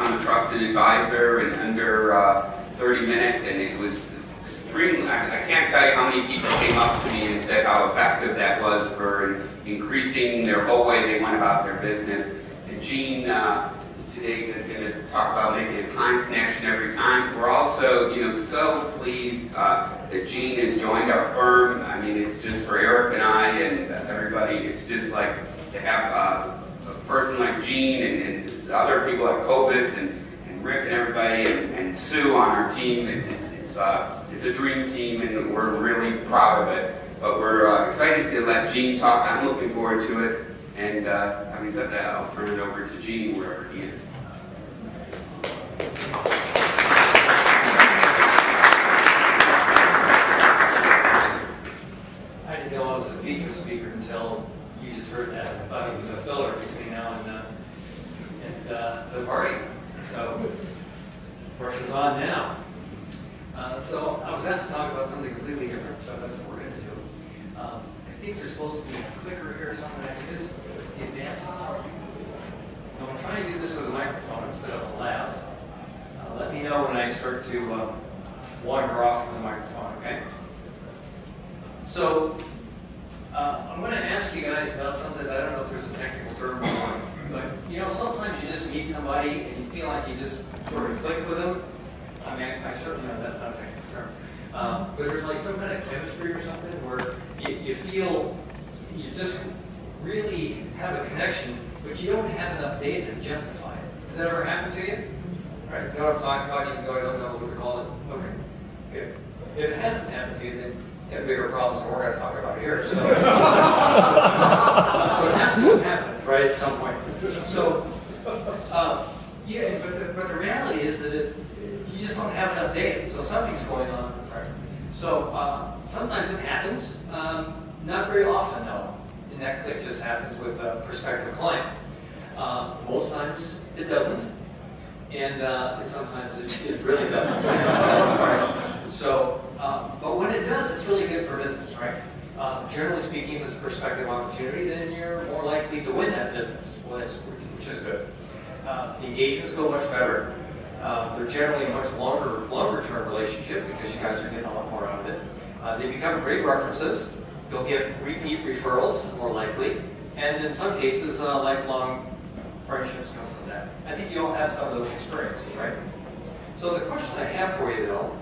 I'm a trusted advisor in under 30 minutes, and it was extremely, I can't tell you how many people came up to me and said how effective that was for increasing their whole way they went about their business. And Gene is today going to talk about making a client connection every time. We're also, so pleased that Gene has joined our firm. I mean, it's just for Eric and I and everybody, it's just like to have a person like Gene and other people like Cobus and Rick and everybody and Sue on our team. It's a dream team, and we're really proud of it. But we're excited to let Gene talk. I'm looking forward to it. And having said that, I'll turn it over to Gene wherever he is. I didn't know I was a feature speaker until you just heard that. I thought it was a filler between now and the party. So, pressure's on now. So I was asked to talk about something completely different, so that's what we're going to do. I think there's supposed to be a clicker here or something like this. Is this the advance? I'm going to try and do this with a microphone instead of a lav. Let me know when I start to wander off from the microphone, okay? So, I'm going to ask you guys about something that I don't know if there's a technical term for it, but sometimes you just meet somebody and you feel like you just sort of click with them. I mean, I certainly know that's not a technical term. But there's like some kind of chemistry or something where you feel you just really have a connection, but you don't have enough data to justify it. Has that ever happened to you? All right, you know what I'm talking about, even though I don't know what to call it? Okay, good. If it hasn't happened to you, then you have bigger problems than we're going to talk about here. So, so it has to happen, right, at some point. So, yeah, but the reality is that you just don't have enough data, so something's going on. Right? So sometimes it happens, not very often though, and that click just happens with a prospective client. Most times it doesn't, and sometimes it really doesn't. Right? So, but when it does, it's really good for business, right? Generally speaking, if it's a prospective opportunity, then you're more likely to win that business, which is good. The engagements go much better. They're generally a much longer-term relationship because you guys are getting a lot more out of it. They become great references. You'll get repeat referrals, more likely. And in some cases, lifelong friendships come from that. I think you all have some of those experiences, right? So the question I have for you, though,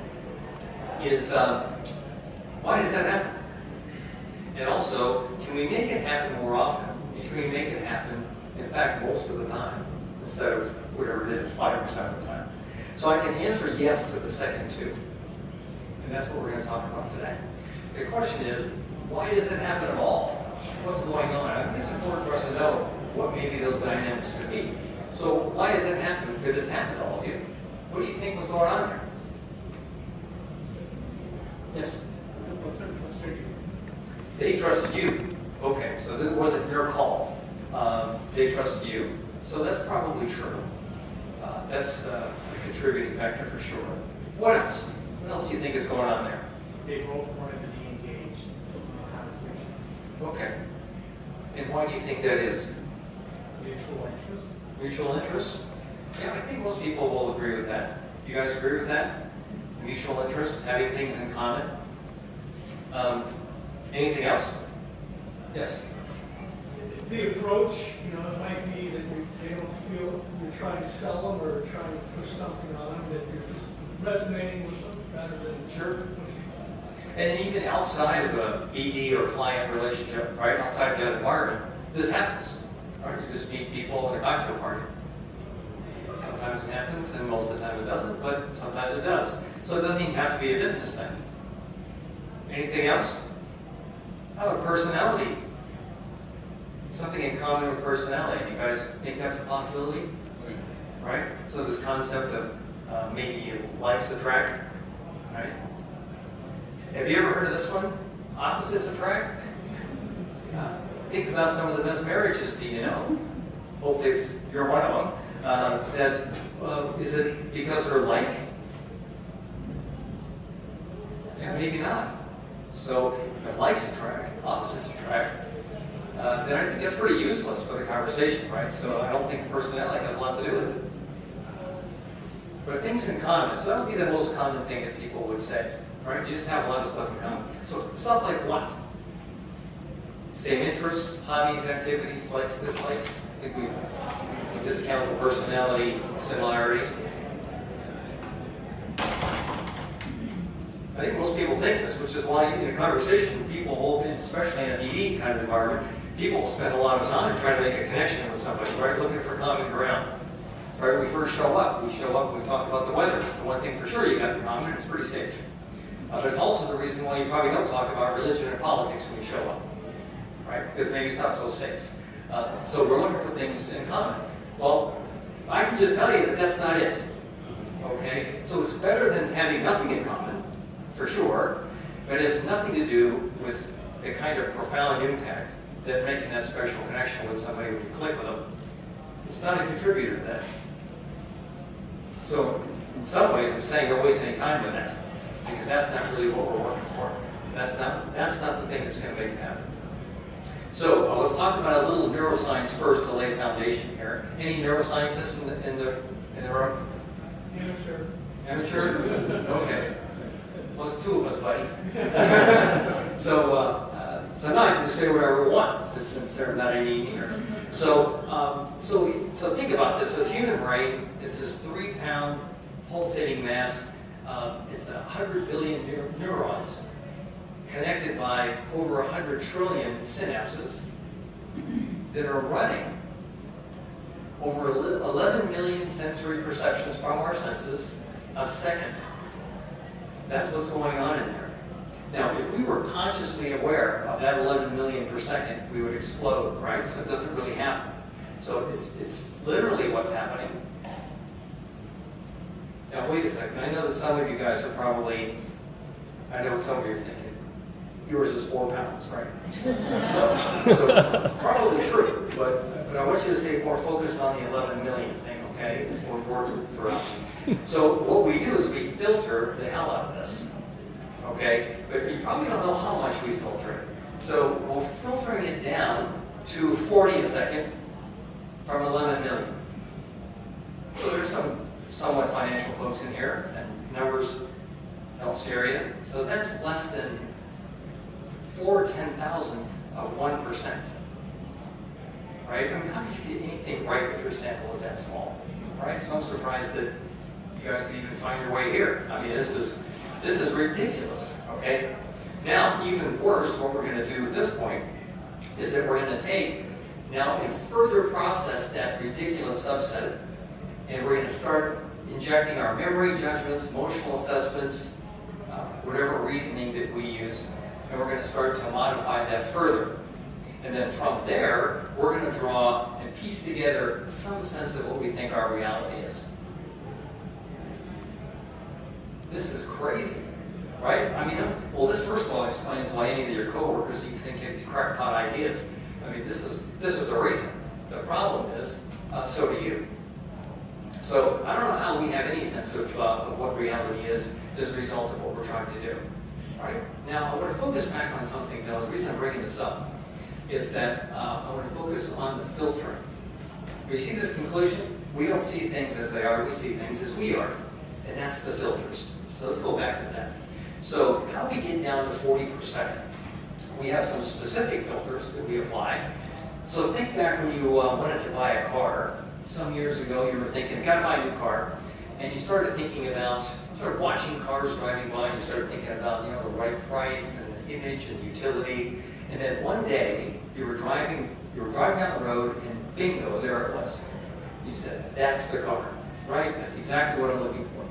is why does that happen? And also, can we make it happen more often? And can we make it happen, in fact, most of the time, instead of whatever it is, 5% of the time? So I can answer yes to the second two. And that's what we're going to talk about today. The question is, why does it happen at all? What's going on? I think it's important for us to know what maybe those dynamics could be. So why does it happen? Because it's happened to all of you. What do you think was going on there? Yes? They trusted you. Okay, so it wasn't your call. They trusted you. So that's probably true. That's a contributing factor for sure. What else? What else do you think is going on there? They both wanted to be engaged in the conversation. Okay. And why do you think that is? Mutual interest. Mutual interest? Yeah, I think most people will agree with that. You guys agree with that? Mutual interest, having things in common. Anything else? Yes? The approach, it might be that they don't feel you're trying to sell them or trying to push something on them, that you're just resonating with them rather than pushing. And even outside of a BD or client relationship, right, outside of that environment, this happens. Right? You just meet people at a cocktail party. Sometimes it happens, and most of the time it doesn't, but sometimes it does. So it doesn't even have to be a business thing. Anything else? How about personality? Something in common with personality. You guys think that's a possibility? Right? So this concept of maybe likes attract, right? Have you ever heard of this one? Opposites attract? Think about some of the best marriages that you know. Hopefully you're one of them. Is it because they're like? Yeah, maybe not. So if likes attract, opposites attract, then I think that's pretty useless for the conversation, right? So I don't think personality has a lot to do with it. But things in common, so that would be the most common thing that people would say, right? You just have a lot of stuff in common. So stuff like what? Same interests, hobbies, activities, likes, dislikes. I think we discount the personality similarities. I think most people think this, which is why in a conversation, people hold, especially in a BD kind of environment, people spend a lot of time trying to make a connection with somebody, right? Looking for common ground. Right, when we first show up, we talk about the weather. It's the one thing for sure you got in common, it's pretty safe. But it's also the reason why you probably don't talk about religion and politics when you show up, right? Because maybe it's not so safe. So we're looking for things in common. Well, I can just tell you that that's not it, okay? So it's better than having nothing in common, for sure, but it has nothing to do with the kind of profound impact that making that special connection with somebody when you click with them. It's not a contributor to that. So, in some ways, I'm saying don't waste any time with that, because that's not really what we're working for. That's not the thing that's going to make it happen. So, let's talk about a little neuroscience first to lay foundation here. Any neuroscientists in the room? Amateur. Amateur? Okay. Well, it's two of us, buddy. So now I can just say whatever I want, just since there are not any here. So think about this. So the human brain is this 3-pound pulsating mass. It's 100 billion neurons connected by over 100 trillion synapses that are running over 11 million sensory perceptions from our senses a second. That's what's going on in there. Now, if we were consciously aware of that 11 million per second, we would explode, right? So it doesn't really happen. So it's literally what's happening. Now, wait a second. I know that some of you guys are probably, I know what some of you are thinking. Yours is 4 pounds, right? So probably true, but I want you to stay more focused on the 11 million thing, okay? It's more important for us. So what we do is we filter the hell out of this. Okay, but you probably don't know how much we filter it. So we're filtering it down to 40 a second from 11 million. So there's some somewhat financial folks in here, and numbers don't scare you. So that's less than 4/10,000 of 1%. Right? I mean, how could you get anything right with your sample is that small? Right? So I'm surprised that you guys can even find your way here. I mean, this is ridiculous, okay? Now, even worse, what we're going to do at this point is that we're going to take now and further process that ridiculous subset, and we're going to start injecting our memory, judgments, emotional assessments, whatever reasoning that we use, and we're going to start to modify that further. And then from there, we're going to draw and piece together some sense of what we think our reality is. This is crazy, right? I mean, well, this first of all explains why any of your coworkers you think have these crackpot ideas. I mean, this is the reason. The problem is, so do you. So I don't know how we have any sense of what reality is as a result of what we're trying to do. Right? Now, I want to focus back on something, though. The reason I'm bringing this up is that I want to focus on the filtering. You see this conclusion? We don't see things as they are. We see things as we are. And that's the filters. So let's go back to that. So how do we get down to 40 per second? We have some specific filters that we apply. So think back when you wanted to buy a car. Some years ago, you were thinking, I got to buy a new car. And you started thinking about, started watching cars driving by, and you started thinking about, the right price and the image and utility. And then one day, you were driving down the road, and bingo, there it was. You said, that's the car, right? That's exactly what I'm looking for.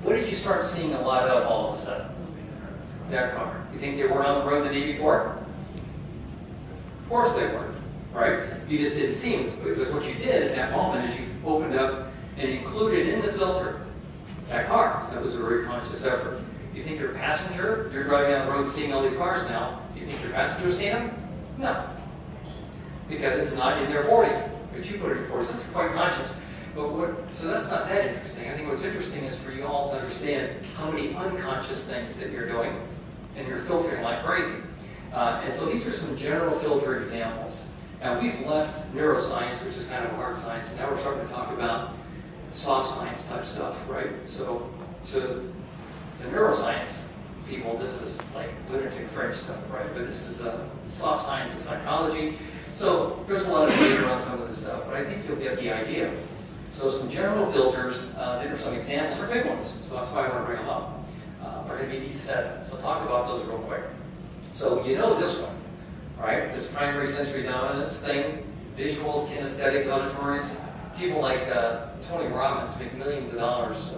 What did you start seeing a lot of all of a sudden? That car. You think they weren't on the road the day before? Of course they weren't, right? You just didn't see them, because what you did at that moment is you opened up and included in the filter that car. So that was a very conscious effort. You think your passenger, you're driving down the road seeing all these cars now, you think your passenger's seeing them? No. Because it's not in their 40, but you put it in 40, so it's quite conscious. So that's not that interesting. I think what's interesting is for you all to understand how many unconscious things that you're doing, and you're filtering like crazy. And so these are some general filter examples. Now we've left neuroscience, which is kind of hard science, and now we're starting to talk about soft science type stuff, right? So to neuroscience people, this is like lunatic fringe stuff, right? But this is soft science and psychology. So there's a lot of data on some of this stuff, but I think you'll get the idea. So some general filters, there are some examples, are big ones, so that's why I want to bring them up. Are going to be these 7. So talk about those real quick. So you know this one, right? This primary sensory dominance thing, visuals, kinesthetics, auditories. People like Tony Robbins make millions of dollars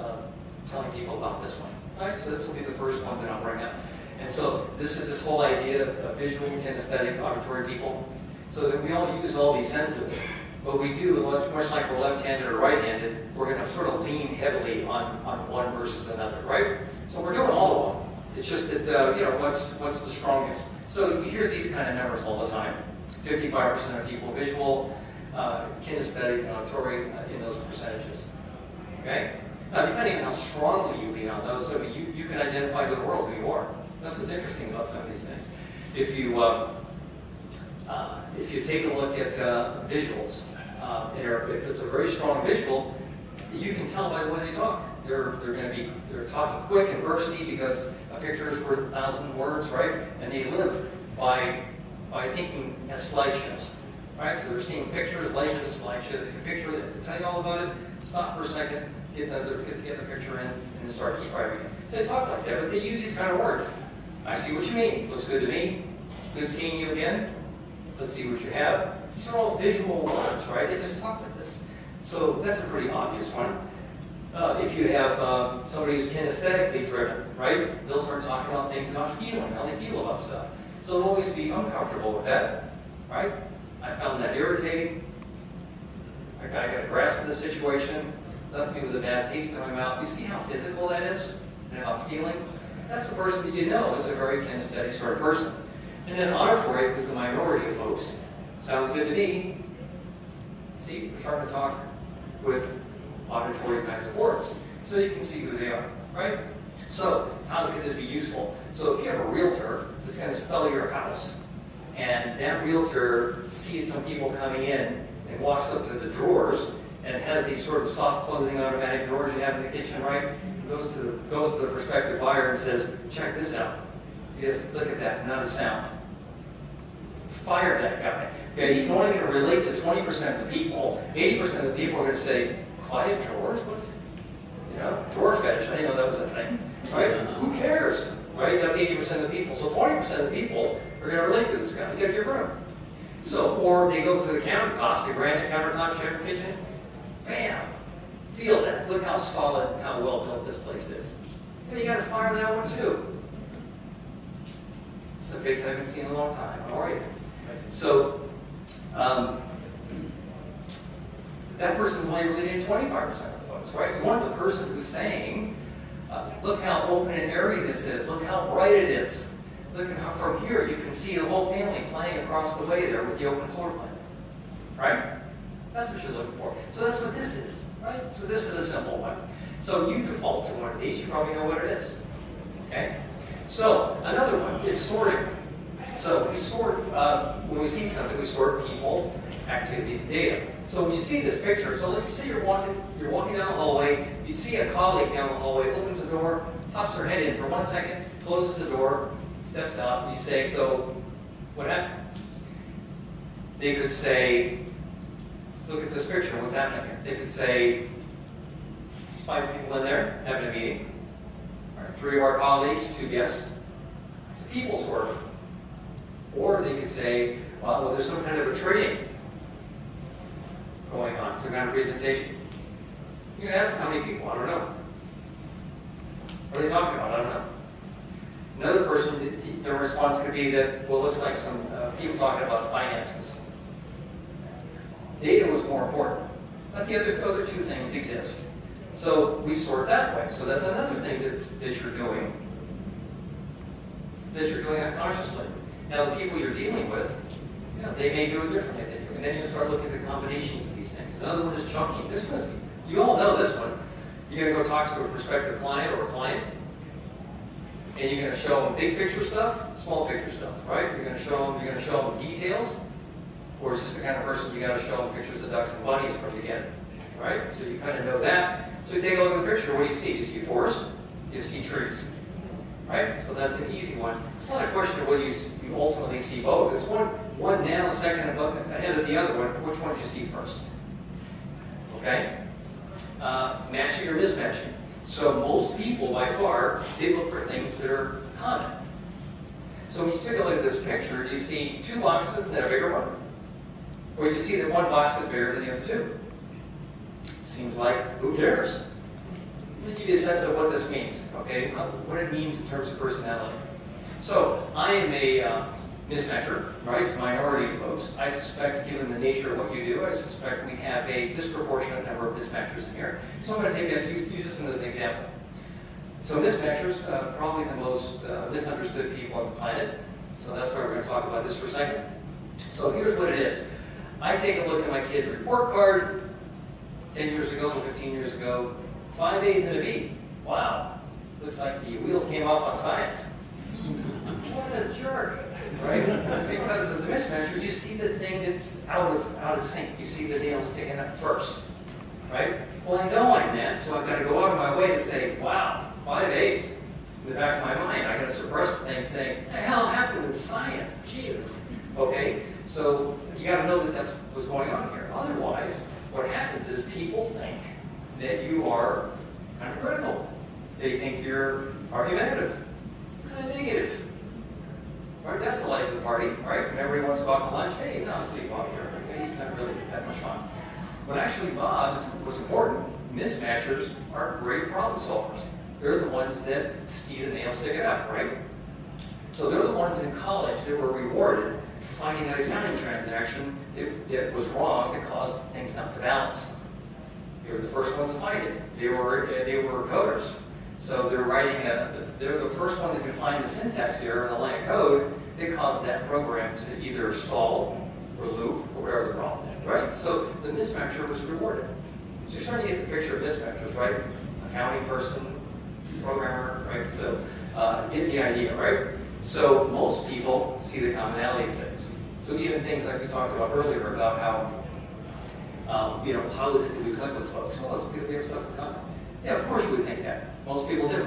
telling people about this one, right? So this will be the first one that I'll bring up. And so this is this whole idea of visual, kinesthetic, auditory people. So that we all use all these senses, but we do, much like we're left-handed or right-handed, we're going to sort of lean heavily on one versus another, right? So we're doing all of them. It's just that, you know, what's the strongest? So you hear these kind of numbers all the time. 55% of people visual, kinesthetic, and auditory in those percentages. Okay? Now, depending on how strongly you lean on those, I mean, you can identify with the world who you are. That's what's interesting about some of these things. If you take a look at visuals, if it's a very strong visual, you can tell by the way they talk. They're talking quick and bursty because a picture is worth 1,000 words, right? And they live by thinking as slideshows, right? So they're seeing pictures, life is a slideshow. If you picture it, to tell you all about it, stop for a second, get the picture in, and then start describing it. So they talk like that, but they use these kind of words. I see what you mean. Looks good to me. Good seeing you again. Let's see what you have. These are all visual words, right? They just talk like this. So that's a pretty obvious one. If you have somebody who's kinesthetically driven, right? They'll start talking about things about feeling, how they feel about stuff. So they'll always be uncomfortable with that, right? I found that irritating. I got a grasp of the situation, left me with a bad taste in my mouth. You see how physical that is and how I'm feeling? That's the person that you know is a very kinesthetic sort of person. And then auditory was the minority of folks. Sounds good to me. See, they're starting to talk with auditory kinds of words. So you can see who they are, right? So how could this be useful? So if you have a realtor that's going to sell your house, and that realtor sees some people coming in and walks up to the drawers and has these sort of soft closing automatic drawers you have in the kitchen, right? Goes to the prospective buyer and says, check this out. He goes, look at that, not a sound. Fire that guy. Okay, he's only going to relate to 20% of the people. 80% of the people are going to say, quiet drawers? What's, drawer fetish? I didn't know that was a thing. Right? Who cares? Right? That's 80% of the people. So 20% of the people are going to relate to this guy. Get your room. So, or they go to the countertops, the granite countertops, check your kitchen. Bam! Feel that. Look how solid, how well built this place is. And you got to fire that one too. It's a face I haven't seen in a long time. How are you? So, that person's only relating to 25% of folks, right? You want the person who's saying, look how open and airy this is. Look how bright it is. Look at how from here you can see the whole family playing across the way there with the open floor plan. Right? That's what you're looking for. So that's what this is, right? So this is a simple one. So you default to one of these. You probably know what it is. Okay? So another one is sorting. So we sort, when we see something, we sort people, activities, and data. So when you see this picture, so let's say you're walking down the hallway, you see a colleague down the hallway, opens the door, pops her head in for 1 second, closes the door, steps out, and you say, so what happened? They could say, look at this picture, what's happening here? They could say, there's 5 people in there having a meeting. All right, 3 of our colleagues, 2 guests. It's a people sort. Or they could say, well, there's some kind of a training going on, some kind of presentation. You can ask how many people, I don't know. What are they talking about? I don't know. Another person, their response could be that, well, it looks like some people talking about finances. Data was more important, but the other 2 things exist. So we sort that way. So that's another thing that you're doing unconsciously. Now, the people you're dealing with, they may do it differently than you. And then you start looking at the combinations of these things. Another one is chunking. This must be, you all know this one. You're going to go talk to a prospective client or a client, and you're going to show them big picture stuff, small picture stuff, right? You're going to show them details, or is this the kind of person you got to show them pictures of ducks and bunnies from the beginning, right? So you kind of know that. So you take a look at the picture, what do you see? You see forest, you see trees, right? So that's an easy one. It's not a question of whether you ultimately see both. It's one nanosecond ahead of the other one. Which one do you see first? Okay? Matching or mismatching. So most people, by far, they look for things that are common. So when you take a look at this picture, do you see two boxes and then a bigger one? Or do you see that one box is bigger than the other two? Seems like, who cares? Let me give you a sense of what this means, okay? What it means in terms of personality. So I am a mismatcher, right? It's a minority of folks. I suspect, given the nature of what you do, I suspect we have a disproportionate number of mismatchers in here. So I'm going to use this one as an example. So mismatchers, probably the most misunderstood people on the planet. So that's why we're going to talk about this for a second. So here's what it is. I take a look at my kid's report card 10 years ago, 15 years ago, 5 A's and a B. Wow. Looks like the wheels came off on science. What a jerk, right? That's because as a mismatcher, you see the thing that's out of sync. You see the nail sticking up first, right? Well, I know I'm that, so I've got to go out of my way to say, wow, 5 A's. In the back of my mind, I got to suppress the thing saying, what the hell happened in science? Jesus. Okay? So you got to know that that's what's going on here. Otherwise, what happens is people think that you are kind of critical. They think you're argumentative, kind of negative. Right? That's the life of the party, right? When everybody wants to go out to lunch, hey, no, it's Bob here. Okay, he's not really that much fun. But actually, Bob's what's important. Mismatchers are great problem solvers. They're the ones that see the nail stick it up, right? So they're the ones in college that were rewarded for finding an accounting transaction that was wrong that caused things not to balance. They were the first ones to find it. They were coders. So they're they're the first one that can find the syntax error in the line of code that caused that program to either stall or loop or whatever the problem is, right? So the mismatcher was rewarded. So you're starting to get the picture of mismatchers, right? Accounting person, programmer, right? So get the idea, right? So most people see the commonality of things. So even things like we talked about earlier about how, how is it that we click with folks? Well, it's because we have stuff in common. Yeah, of course you would think that. Most people do.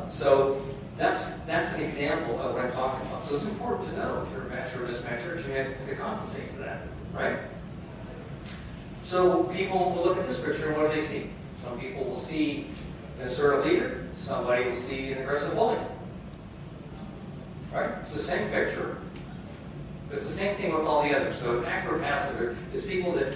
So that's an example of what I'm talking about. So it's important to know if you're a matcher or mismatcher, because you have to compensate for that, right? So people will look at this picture and what do they see? Some people will see an assertive leader. Somebody will see an aggressive bully. Right? It's the same picture. It's the same thing with all the others. So active or passive is people that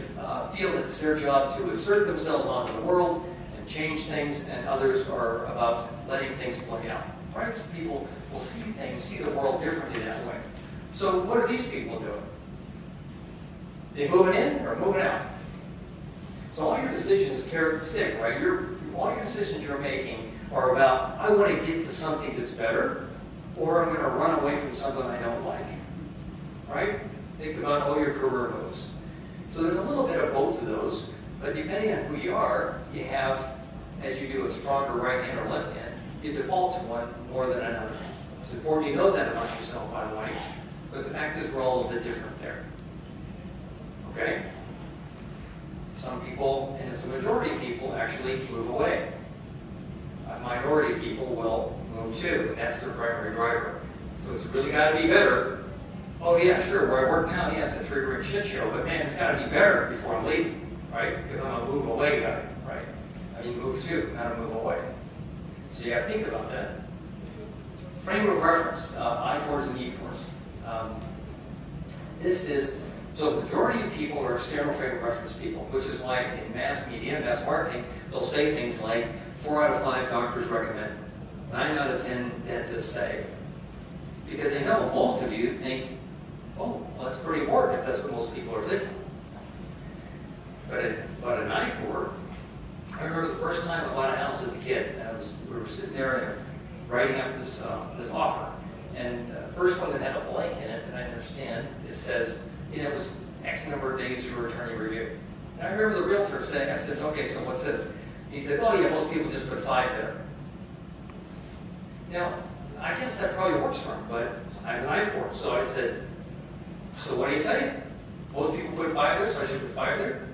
feel that it's their job to assert themselves onto the world and change things, and others are about letting things play out. Right? So people will see things, see the world differently that way. So what are these people doing? They moving in or moving out? So all your decisions, carrot and stick, right? All your decisions you're making are about, I want to get to something that's better, or I'm going to run away from something I don't like. Right? Think about all your career moves. So there's a little bit of both of those, but depending on who you are, you have, as you do a stronger right hand or left hand, you default to one more than another. It's important you know that about yourself, by the way, but the fact is we're all a little bit different there. Okay? Some people, and it's a majority of people, actually move away. A minority of people will move too, and that's their primary driver. So it's really got to be better. Oh yeah, sure, where I work now, yeah, it's a 3-ring shit show, but man, it's got to be better before I'm leaving, right? Because I'm a move away guy, right? I mean, move to, not a move away. So you got to think about that. Frame of reference, I-force and E-force. So the majority of people are external frame of reference people, which is why in mass media, mass marketing, they'll say things like, 4 out of 5 doctors recommend, 9 out of 10 dentists say. Because they know most of you think, oh, well, that's pretty important if that's what most people are thinking. But an I-4, I remember the first time I bought a house as a kid, and we were sitting there and writing up this offer. And the first one that had a blank in it, and I understand, it says, it was X number of days for attorney review. And I remember the realtor saying, I said, okay, so what's this? He said, oh yeah, most people just put 5 there. Now, I guess that probably works for him, but I have an I-4. So I said, so what do you say? Most people put 5 there, so I should put 5 there?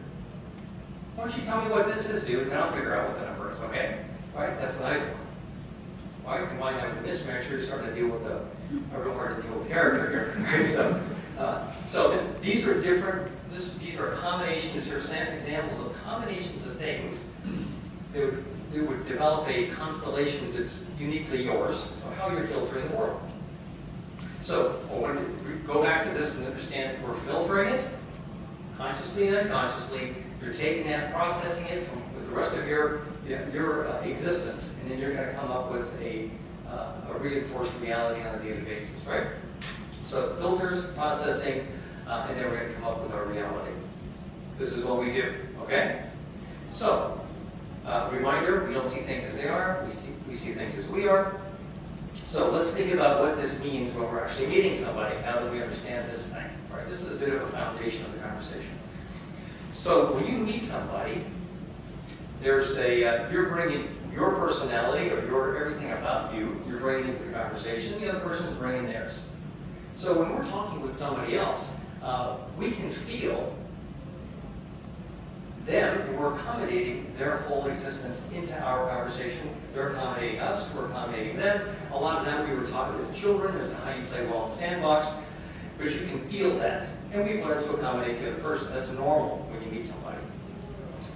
Why don't you tell me what this is, dude, and I'll figure out what the number is, okay? Right? That's a nice one. Why combine that with a mismatch? You're starting to deal with a real hard to deal with character here. Right? So these are different, these are combinations, these are examples of combinations of things that would develop a constellation that's uniquely yours of how you're filtering the world. So when we go back to this and understand we're filtering it, consciously and unconsciously, you're taking that, processing it with the rest of your existence, and then you're going to come up with a reinforced reality on a daily basis, right? So filters, processing, and then we're going to come up with our reality. This is what we do, okay? So, reminder, we don't see things as they are, we see things as we are. So let's think about what this means when we're actually meeting somebody, now that we understand this thing, right? This is a bit of a foundation of the conversation. So when you meet somebody, there's you're bringing your personality or everything about you, you're bringing into the conversation, the other person is bringing theirs. So when we're talking with somebody else, we can feel them, and we're accommodating their whole existence into our conversation. They're accommodating us, we're accommodating them. A lot of that we were taught as children as to how you play well in the sandbox, but you can feel that. And we've learned to accommodate the other person. That's normal when you meet somebody.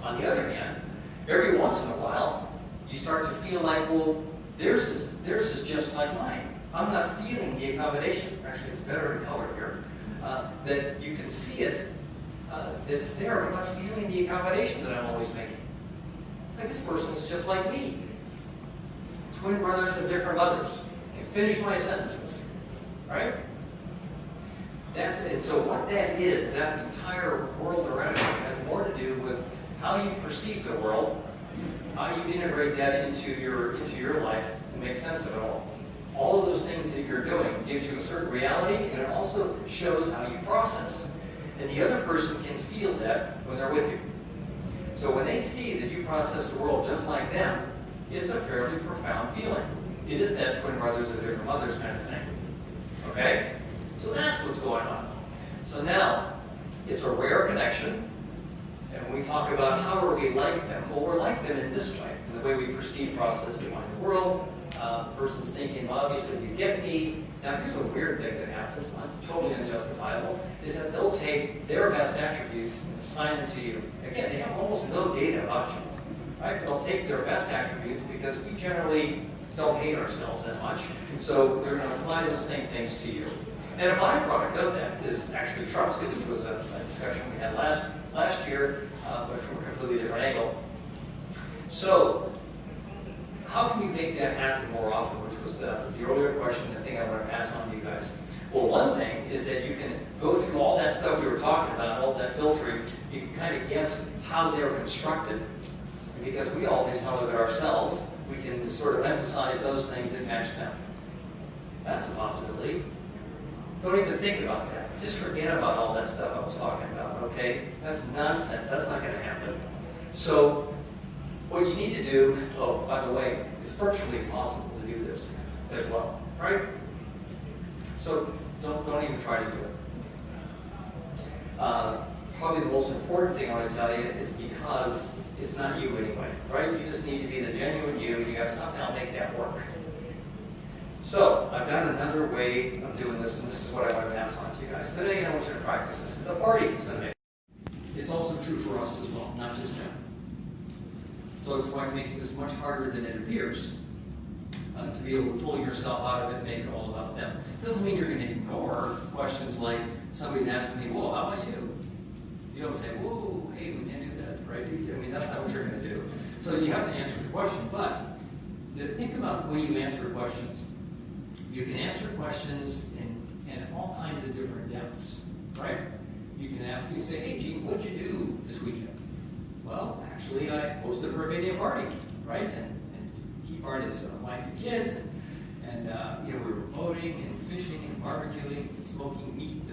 On the other hand, every once in a while, you start to feel like, well, theirs is just like mine. I'm not feeling the accommodation. Actually, it's better in color here. That you can see it, that it's there, but I'm not feeling the accommodation that I'm always making. It's like, this person's just like me. Twin brothers of different mothers. And finish my sentences, right? That's it. So what that is, that entire world around you, has more to do with how you perceive the world, how you integrate that into your life and make sense of it all. All of those things that you're doing gives you a certain reality, and it also shows how you process. And the other person can feel that when they're with you. So when they see that you process the world just like them, it's a fairly profound feeling. It is that twin brothers of different mothers kind of thing. Okay? So that's what's going on. So now, it's a rare connection. And when we talk about how are we like them, well, we're like them in this way, in the way we perceive, process, define the world. Person's thinking, well, obviously you get me. Now here's a weird thing that happens, not totally unjustifiable, is that they'll take their best attributes and assign them to you. Again, they have almost no data about you. Right? They'll take their best attributes because we generally don't hate ourselves that much. So they're going to apply those same things to you. And a byproduct of that is actually trust, which was a discussion we had last year, but from a completely different angle. So, how can we make that happen more often, which was the earlier question, the thing I want to pass on to you guys. Well, one thing is that you can go through all that stuff we were talking about, all that filtering, you can kind of guess how they're constructed. And because we all do some of it ourselves, we can sort of emphasize those things that match them. That's a possibility. Don't even think about that. Just forget about all that stuff I was talking about, okay? That's nonsense. That's not going to happen. So, what you need to do, oh, by the way, it's virtually impossible to do this as well, right? So, don't even try to do it. Probably the most important thing I want to tell you is because it's not you anyway, right? You just need to be the genuine you, and you got to somehow make that work. So, I've got another way of doing this, and this is what I want to pass on to you guys today, and I want you to practice this at the party. It's also true for us as well, not just them. So it's why it makes this much harder than it appears to be able to pull yourself out of it and make it all about them. It doesn't mean you're going to ignore questions like somebody's asking me, well, how about you? You don't say, whoa, hey, we can't do that, right? I mean, that's not what you're going to do. So you have to answer the question, but think about the way you answer questions. You can answer questions in all kinds of different depths, right? You can say, hey, Gene, what'd you do this weekend? Well, actually, I hosted a Ravinia party, right? And key part is wife and kids, and we were boating and fishing and barbecuing, and smoking meat,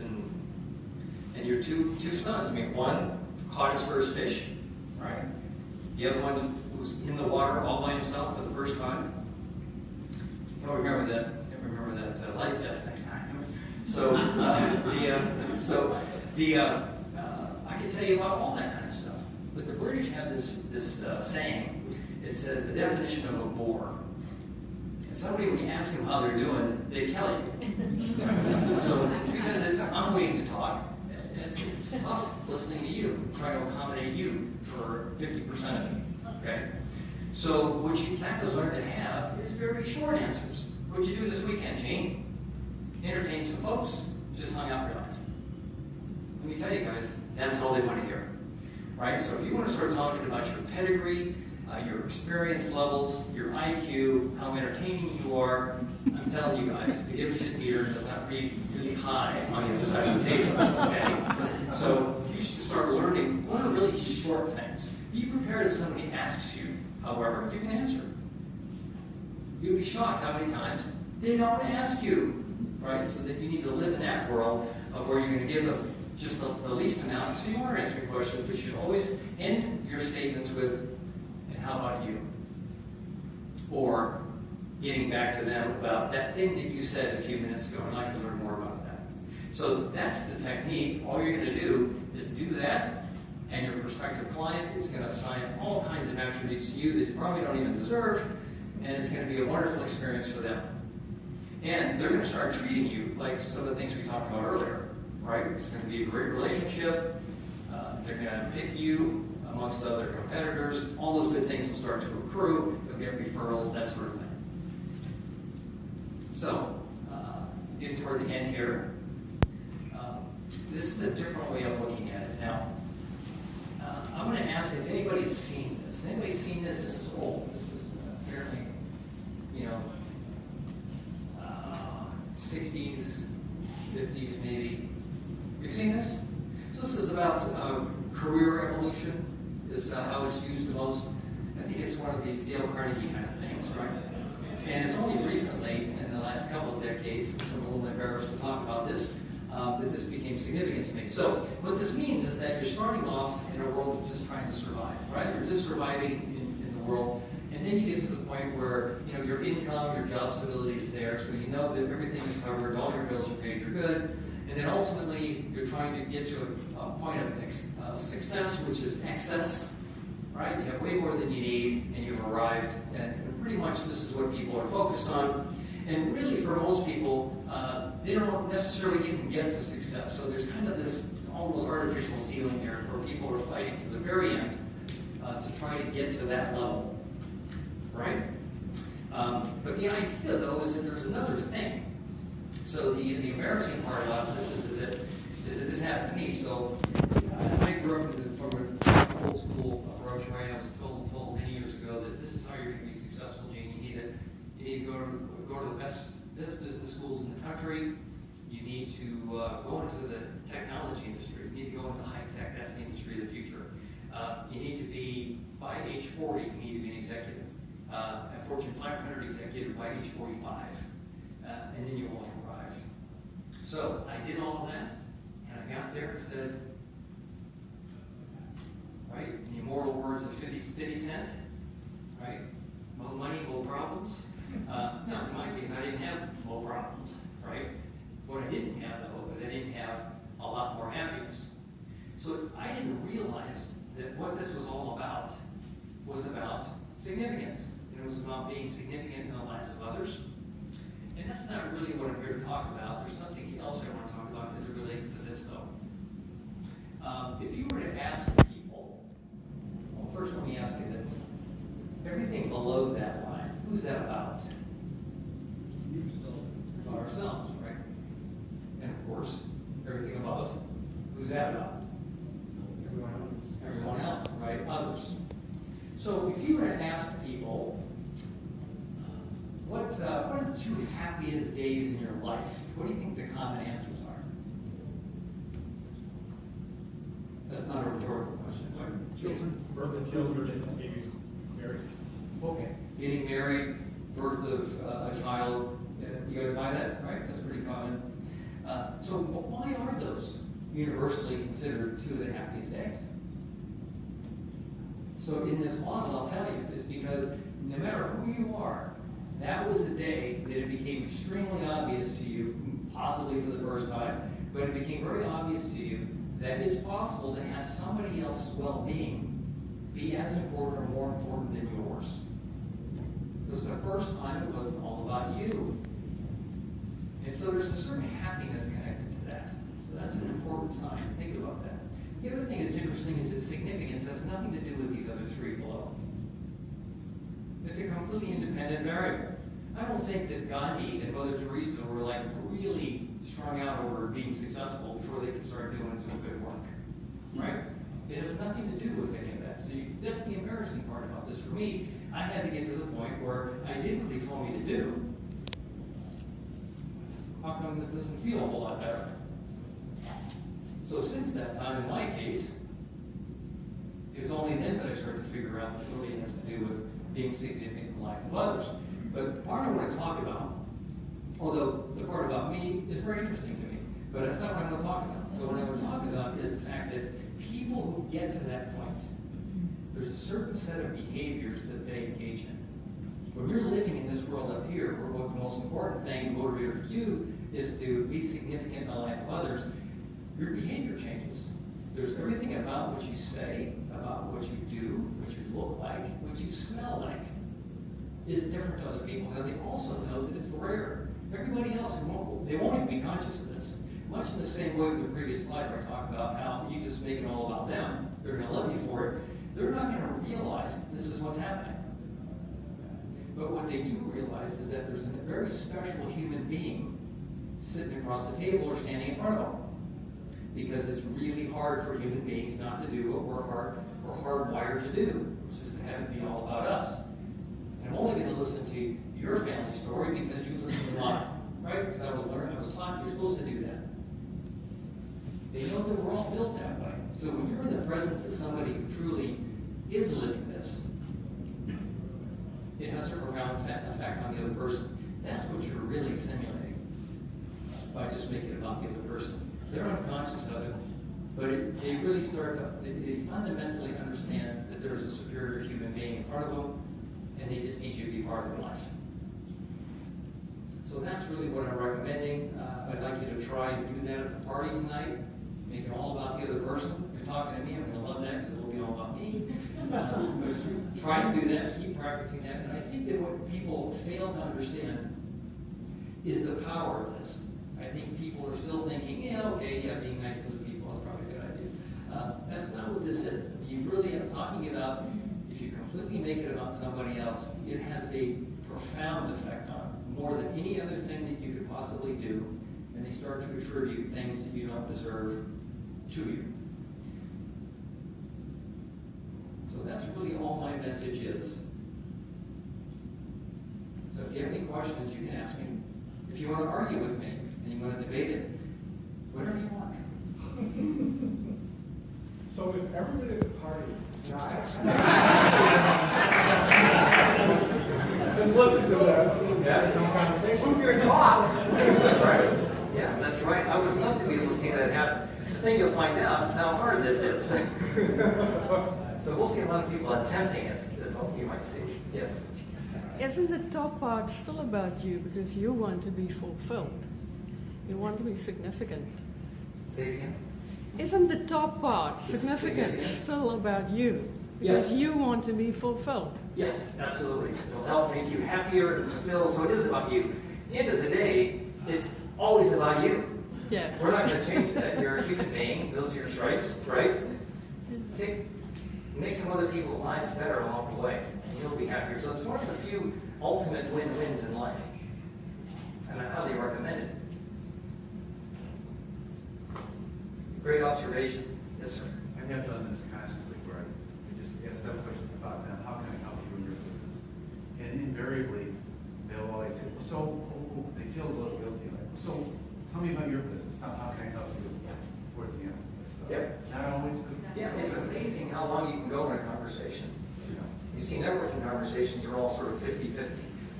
and your two sons. I mean, one caught his first fish, right? The other one was in the water all by himself for the first time. You'll remember that. Life vest next time. So I can tell you about all that kind of stuff. But the British have this saying. It says the definition of a bore. And somebody, when you ask them how they're doing, they tell you. So it's because I'm waiting to talk. It's tough listening to you, trying to accommodate you for 50% of it. Okay? So what you have to learn to have is very short answers. What'd you do this weekend, Gene? Entertain some folks. Just hung out and relaxed. Let me tell you guys, that's all they want to hear. Right? So if you want to start talking about your pedigree, your experience levels, your IQ, how entertaining you are, I'm telling you guys, the give a shit meter does not read really high on the other side of the table. Okay? So you should start learning what are really short things. Be prepared if somebody asks you, however, you can answer. You'll be shocked how many times they don't ask you, right? So that you need to live in that world of where you're going to give them just the least amount. So you are answering questions, but you should always end your statements with, and how about you? Or getting back to them about that thing that you said a few minutes ago. I'd like to learn more about that. So that's the technique. All you're going to do is do that, and your prospective client is going to assign all kinds of attributes to you that you probably don't even deserve, and it's going to be a wonderful experience for them. And they're going to start treating you like some of the things we talked about earlier, right? It's going to be a great relationship. They're going to pick you amongst other competitors. All those good things will start to accrue. You'll get referrals, that sort of thing. So, getting toward the end here, this is a different way of looking at it. Now, I'm going to ask if anybody's seen this. Anybody's seen this? This is old. This is apparently, 60s, 50s maybe. You've seen this? So this is about career evolution, is how it's used the most. I think it's one of these Dale Carnegie kind of things, right? And it's only recently, in the last couple of decades, since I'm a little embarrassed to talk about this, that this became significant to me. So what this means is that you're starting off in a world of just trying to survive, right? You're just surviving in the world. And then you get to the point where, your income, your job stability is there, so you know that everything is covered, all your bills are paid, you're good. And then ultimately, you're trying to get to a point of success, which is excess, right? You have way more than you need, and you've arrived. And pretty much this is what people are focused on. And really, for most people, they don't necessarily even get to success. So there's kind of this almost artificial ceiling here, where people are fighting to the very end to try to get to that level. Right? But the idea, though, is that there's another thing. So the embarrassing part about this is that this happened to me. So I grew up from an old school approach, right? I was told many years ago that this is how you're going to be successful, Gene. You need to go to the best business schools in the country. You need to go into the technology industry. You need to go into high tech. That's the industry of the future. You need to be, by age 40, you need to be an executive. A Fortune 500 executive by age 45, and then you will have arrived. So I did all of that, and I got there and said, right, in the immortal words of 50 Cent, right, no money, no problems. No, in my case, I didn't have no problems, right? What I didn't have, though, is I didn't have a lot more happiness. So I didn't realize that what this was all about was about significance. It was about being significant in the lives of others. And that's not really what I'm here to talk about. There's something else I want to talk about as it relates to this, though. If you were to ask people, well, first let me ask you this. Everything below that line, who's that about? It's about ourselves, right? And of course, everything above, who's that about? Everyone else, right? Others. So if you were to ask people, what are the 2 happiest days in your life? What do you think the common answers are? That's not a rhetorical question. Children, birth of children, and getting married. Okay. Getting married, birth of a child. You guys buy that, right? That's pretty common. So why are those universally considered 2 of the happiest days? So in this model, I'll tell you, it's because no matter who you are, that was the day that it became extremely obvious to you, possibly for the first time, but it became very obvious to you that it's possible to have somebody else's well-being be as important or more important than yours. Because the first time it wasn't all about you. And so there's a certain happiness connected to that. So that's an important sign. Think about that. The other thing that's interesting is its significance has nothing to do with these other three below. It's a completely independent variable. I don't think that Gandhi and Mother Teresa were like really strung out over being successful before they could start doing some good work, right? It has nothing to do with any of that. So that's the embarrassing part about this. For me, I had to get to the point where I did what they told me to do. How come it doesn't feel a whole lot better? So since that time, in my case, it was only then that I started to figure out that it really has to do with being significant in the life of others. But the part I want to talk about, although the part about me is very interesting to me, but that's not what I'm going to talk about. So what I'm going to talk about is the fact that people who get to that point, there's a certain set of behaviors that they engage in. When you're living in this world up here, where what the most important thing, motivator for you, is to be significant in the life of others, your behavior changes. There's everything about what you say, about what you do, what you look like, what you smell like, is different to other people. Now they also know that it's rare. Everybody else, they won't even be conscious of this. Much in the same way with the previous slide where I talked about how you just make it all about them. They're going to love you for it. They're not going to realize that this is what's happening. But what they do realize is that there's a very special human being sitting across the table or standing in front of them. Because it's really hard for human beings not to do what we're hardwired to do, which is to have it be all about us. And I'm only going to listen to your family story because you listen to mine, right? Because I was taught you're supposed to do that. They know that we're all built that way. So when you're in the presence of somebody who truly is living this, it has a profound effect on the other person. That's what you're really simulating by just making it about the other person. They're unconscious of it, but they really start to, they fundamentally understand that there's a superior human being in front of them, and they just need you to be part of their life. So that's really what I'm recommending. I'd like you to try and do that at the party tonight. Make it all about the other person. If you're talking to me, I'm going to love that because it will be all about me. But try and do that, keep practicing that. And I think that what people fail to understand is the power of this. I think people are still thinking, being nice to the people is probably a good idea. That's not what this is. You really are talking about, if you completely make it about somebody else, it has a profound effect on them, more than any other thing that you could possibly do, and they start to attribute things that you don't deserve to you. So that's really all my message is. So if you have any questions, you can ask me. If you want to argue with me, and you want to debate it, whatever you want. So if everybody at the party, let's listen to this. That's no conversation. Move your talk. That's right. Yeah, that's right. I would love to be able to see that happen. The thing you'll find out is how hard this is. So we'll see a lot of people attempting it, is what you might see. Yes. Isn't the top part still about you because you want to be fulfilled? You want to be significant. Say it again. Isn't the top part, significant, significant, still about you? Because Yes. you want to be fulfilled. Yes, absolutely. It'll help make you happier and fulfilled, so it is about you. At the end of the day, it's always about you. Yes. We're not going to change that. You're a human being. Those are your stripes, right? Make some other people's lives better along the way, and you'll be happier. So it's one of the few ultimate win-wins in life. And I highly recommend it. Great observation. Yes, sir. I have done this consciously where I just ask them questions about them. How can I help you in your business? And invariably, they'll always say, they feel a little guilty. Like, so tell me about your business. How can I help you towards the end? Yep. Not always. Yeah, it's amazing how long you can go in a conversation. You see, networking conversations are all sort of 50-50.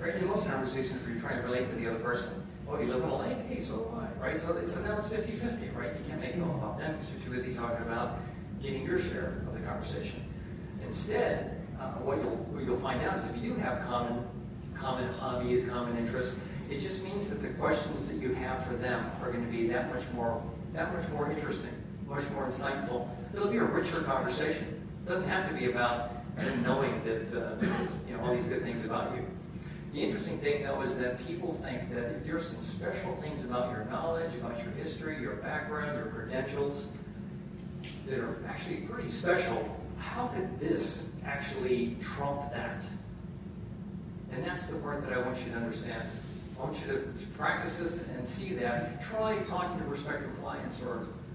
Right? In most conversations where you're trying to relate to the other person, oh, you live in LA? Hey, so do I, right? So now it's 50-50, right? You can't make it all about them because you're too busy talking about getting your share of the conversation. Instead, what you'll find out is if you do have common hobbies, common interests, it just means that the questions that you have for them are going to be that much more interesting, much more insightful. It'll be a richer conversation. Doesn't have to be about them knowing that this is, all these good things about you. The interesting thing, though, is that people think that if there's some special things about your knowledge, about your history, your background, your credentials, that are actually pretty special, how could this actually trump that? And that's the part that I want you to understand. I want you to practice this and see that. Try talking to prospective clients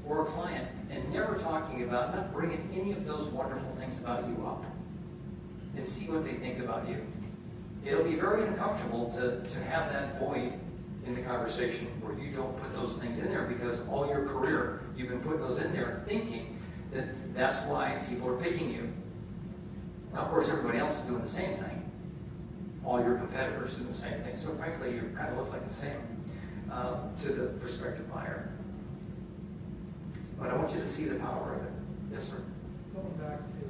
or a client and never talking about, not bringing any of those wonderful things about you up. And see what they think about you. It'll be very uncomfortable to have that void in the conversation where you don't put those things in there, because all your career you've been putting those in there thinking that that's why people are picking you. Now, of course, everybody else is doing the same thing. All your competitors do the same thing. So frankly, you kind of look like the same to the prospective buyer. But I want you to see the power of it. Yes, sir? Going back to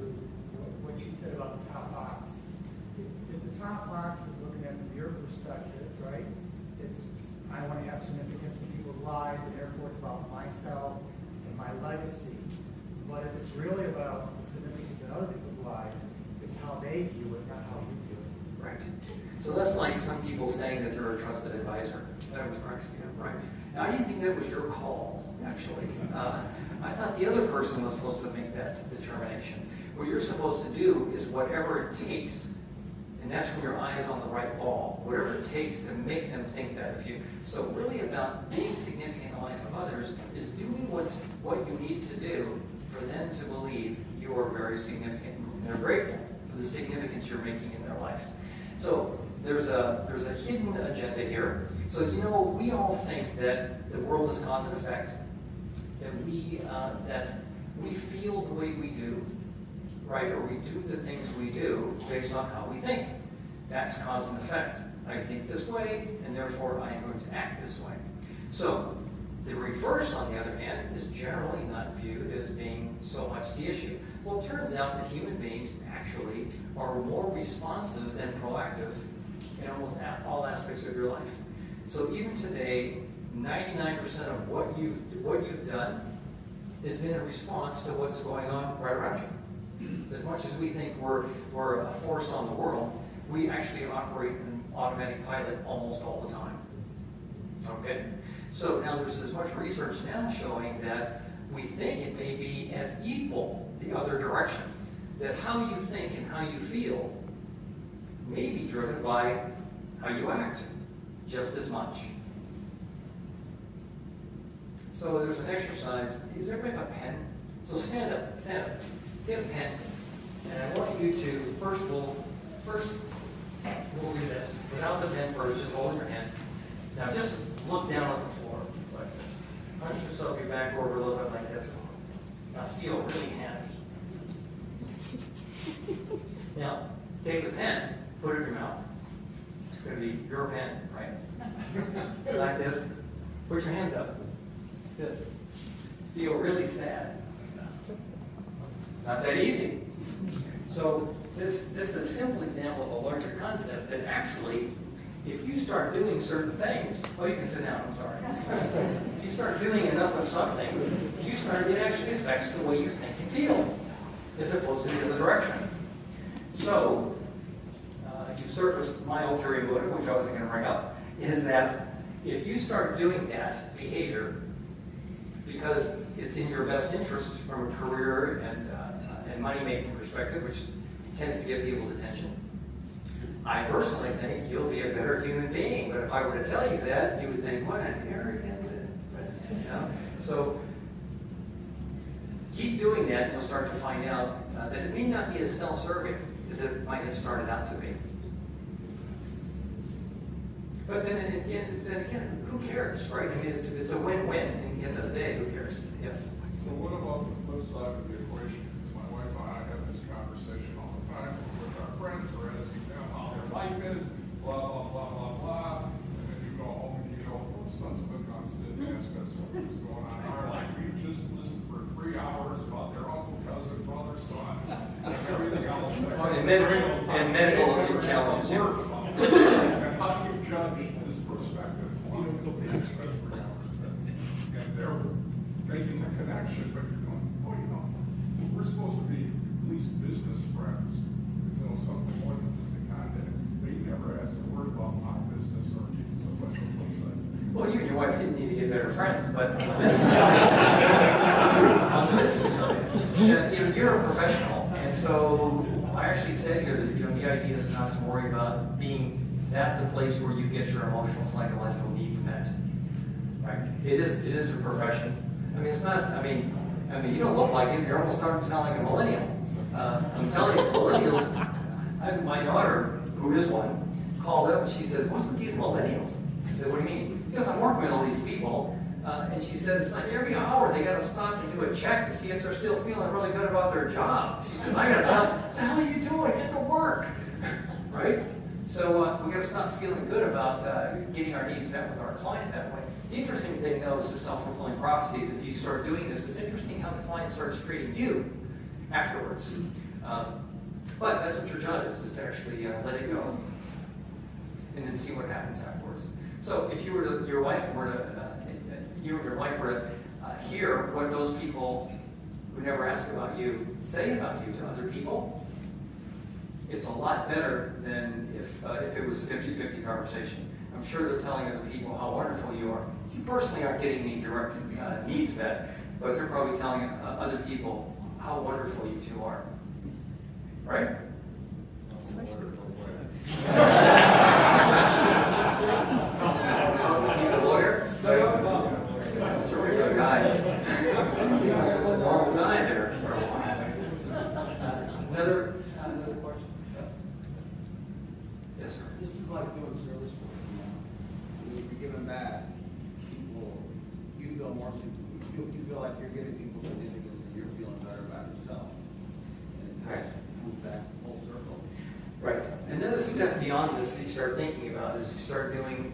what you said about the top box. If the top box is looking at it from your perspective, right? It's, I want to have significance in people's lives, and therefore it's about myself and my legacy. But if it's really about the significance in other people's lives, it's how they view it, not how you view it. Right. So that's like some people saying that they're a trusted advisor. That was cracks me up, right? Now, I didn't think that was your call, actually. I thought the other person was supposed to make that determination. What you're supposed to do is whatever it takes, and that's when your eye is on the right ball, whatever it takes to make them think that of you. So really about being significant in the life of others is doing what you need to do for them to believe you are very significant. And they're grateful for the significance you're making in their life. So there's a hidden agenda here. So we all think that the world is cause and effect, that we feel the way we do, right? Or we do the things we do based on how we think. That's cause and effect. I think this way, and therefore I am going to act this way. So the reverse, on the other hand, is generally not viewed as being so much the issue. Well, it turns out that human beings actually are more responsive than proactive in almost all aspects of your life. So even today, 99% of what you've done has been a response to what's going on right around you. As much as we think we're a force on the world, we actually operate in automatic pilot almost all the time. Okay? So now there's as much research now showing that we think it may be as equal the other direction. That how you think and how you feel may be driven by how you act just as much. So there's an exercise. Does everybody have a pen? So stand up. Get a pen. And I want you to, first we'll do this. Without the pen first, just hold in your hand. Now just look down at the floor like this. Punch yourself your back over a little bit like this. Now feel really happy. Now, take the pen, put it in your mouth. It's going to be your pen, right? Like this. Put your hands up. This. Feel really sad. Not that easy. So this is a simple example of a larger concept that actually, if you start doing certain things, you can sit down, I'm sorry. If you start doing enough of something, it actually affects the way you think and feel, as opposed to the other direction. So, you surfaced my ulterior motive, which I wasn't going to bring up, is that if you start doing that behavior because it's in your best interest from a career and money-making perspective, which tends to get people's attention, I personally think you'll be a better human being. But if I were to tell you that, you would think, what an arrogant, So keep doing that, and you'll start to find out that it may not be as self-serving as it might have started out to be. But then again, who cares, right? I mean, it's a win-win in the end of the day. Who cares? Yes. So what about the flip side of the equation? My wife and I have this conversation all the time with our friends. We're asking them how their life is, blah, blah, blah, blah, blah. And then you go home and you go, well, sons of a guns didn't ask us what was going on in our life. We just listened for 3 hours about their uncle, cousin, brother, son, and everything else. And medical challenges. And how do you judge this perspective? And they're making the connection, but you're going, we're supposed to be at least business friends, you know, something more than just a contact. But you never asked a word about my business or what's the place like. Well, you and your wife didn't need to get better friends, but on the business side, on the business side, you know, you're a professional, and so I actually said here that, you know, the idea is not to worry about being at the place where you get your emotional, psychological needs met. Right? It is a profession. I mean, it's not. I mean, you don't look like it. You're almost starting to sound like a millennial. I'm telling you, millennials. My daughter, who is one, called up and she says, "What's with these millennials?" I said, "What do you mean?" Because I'm working with all these people, and she said, "It's like every hour they got to stop and do a check to see if they're still feeling really good about their job." She says, "I got to tell them, what the hell are you doing? Get to work." Right? So we got to stop feeling good about getting our needs met with our client that way. The interesting thing, though, is the self-fulfilling prophecy that you start doing this. It's interesting how the client starts treating you afterwards. But that's what your job is to actually let it go and then see what happens afterwards. So if you were to, your wife were to, you and your wife were to hear what those people who never ask about you say about you to other people, it's a lot better than if it was a 50-50 conversation. I'm sure they're telling other people how wonderful you are. You personally aren't getting any direct needs met, but they're probably telling other people how wonderful you two are. Right? He's a lawyer? He's such a regular guy. He seems like such a normal guy there for a while. Another question? Yes, sir. This is like doing service work, you know. When you're giving back, people, you feel more, you feel like you're giving people significance and you're feeling better about yourself. And it Right. comes back full circle. Right. Another step beyond this that you start thinking about is you start doing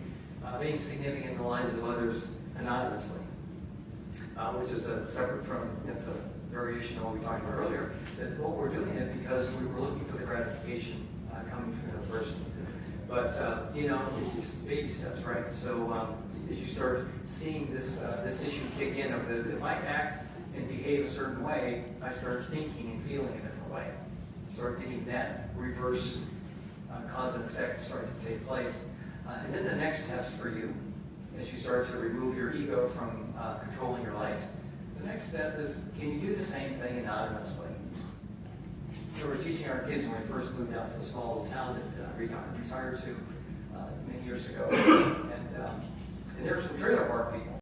being significant in the lives of others anonymously, which is separate from, it's a variation of what we talked about earlier, that what we're doing it because we were looking for the gratification coming from the other person. But, you know, it's baby steps, right? So as you start seeing this issue kick in of if I act and behave a certain way, I start thinking and feeling a different way. Start getting that reverse cause and effect start to take place. And then the next test for you, as you start to remove your ego from controlling your life, the next step is, can you do the same thing anonymously? So we're teaching our kids when we first moved out to a small little town that retired to many years ago. And there were some trailer park people.